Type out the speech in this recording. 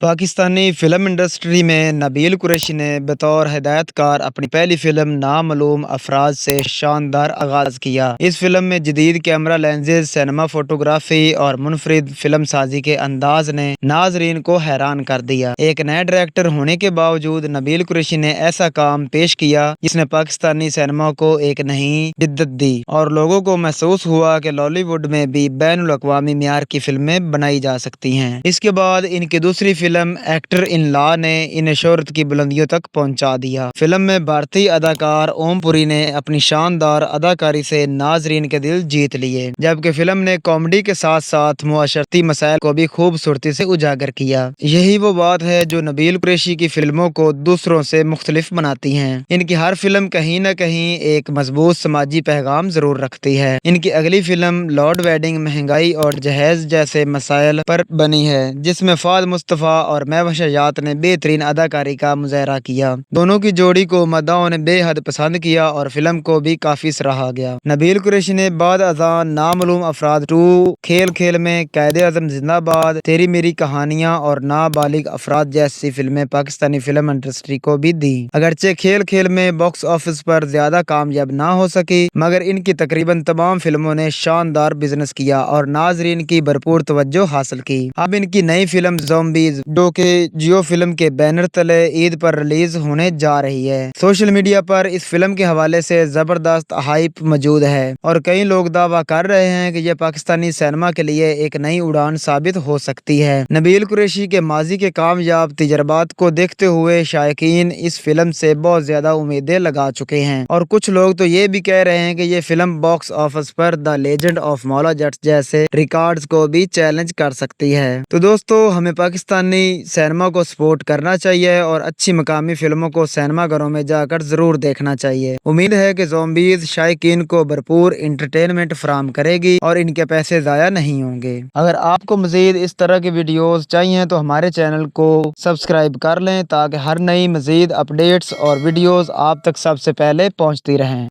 Pakistani film industry में नबील कुरैशी ने बतौर हिदायतकार अपनी पहली फ़िल्म नामालूम अफ़राद से शानदार आगाज़ किया। इस फ़िल्म में जदीद कैमरा लेंसेज, सिनेमा फ़ोटोग्राफ़ी और मुनफरिद फ़िल्म साजी के अंदाज़ ने नाज़रीन को हैरान कर दिया। एक नए डायरेक्टर होने के बावजूद नबील कुरैशी ने ऐसा काम पेश किया जिसने पाकिस्तानी सिनेमा को एक नई जिद्दत दी और लोगों को महसूस हुआ कि बॉलीवुड में भी बैनुल अक़वामी मियार की फ़िल्में बनाई जा सकती हैं। इसके बाद इनकी दूसरी फ़िल्म एक्टर इन लॉ ने इन्हें शोहरत की बुलंदियों तक पहुंचा दिया। फिल्म में भारतीय अदाकार ओम पुरी ने अपनी शानदार अदाकारी से नाजरीन के दिल जीत लिए, जबकि फिल्म ने कॉमेडी के साथ साथ मुआशरती मसाइल को भी खूबसूरती से उजागर किया। यही वो बात है जो नबील कुरैशी की फिल्मों को दूसरों से मुख्तलिफ बनाती हैं। इनकी हर फिल्म कहीं न कहीं एक मजबूत समाजी पैगाम जरूर रखती है। इनकी अगली फिल्म लॉर्ड वेडिंग महंगाई और जहेज जैसे मसाइल पर बनी है, जिसमें फाद मुस्तफ़ा और महवा शजात ने बेहतरीन अदाकारी का मुजाहरा किया। दोनों की जोड़ी को मद्दाहों ने बेहद पसंद किया और फिल्म को भी काफी सराहा गया। नबील कुरैशी ने बाद अज़ान, नामालूम अफराद 2, खेल खेल में, कायदे आज़म जिंदाबाद, तेरी मेरी कहानियां और नाबालिग अफराद जैसी फिल्में पाकिस्तानी फिल्म इंडस्ट्री को भी दी। अगरचे खेल खेल में बॉक्स ऑफिस पर ज्यादा कामयाब ना हो सकी, मगर इनकी तकरीबन तमाम फिल्मों ने शानदार बिजनेस किया और नाजरीन की भरपूर तवज्जो हासिल की। अब इनकी नई फिल्म ज़ॉम्बीज़, जो कि जियो फिल्म के बैनर तले ईद पर रिलीज होने जा रही है। सोशल मीडिया पर इस फिल्म के हवाले से जबरदस्त हाइप मौजूद है और कई लोग दावा कर रहे हैं कि यह पाकिस्तानी सिनेमा के लिए एक नई उड़ान साबित हो सकती है। नबील कुरैशी के माजी के कामयाब तजर्बात को देखते हुए शायकीन इस फिल्म से बहुत ज्यादा उम्मीदें लगा चुके हैं और कुछ लोग तो ये भी कह रहे हैं कि ये फिल्म बॉक्स ऑफिस पर the legend of Maula Jatt जैसे रिकॉर्ड्स को भी चैलेंज कर सकती है। तो दोस्तों, हमें पाकिस्तानी सिनेमा को सपोर्ट करना चाहिए और अच्छी मकामी फिल्मों को सिनेमाघरों में जाकर जरूर देखना चाहिए। उम्मीद है कि ज़ॉम्बीज़ शायकीन को भरपूर इंटरटेनमेंट फराहम करेगी और इनके पैसे ज़ाया नहीं होंगे। अगर आपको मज़ीद इस तरह की वीडियोस चाहिए तो हमारे चैनल को सब्सक्राइब कर लें ताकि हर नई मज़ीद अपडेट्स और वीडियोस आप तक सबसे पहले पहुंचती रहें।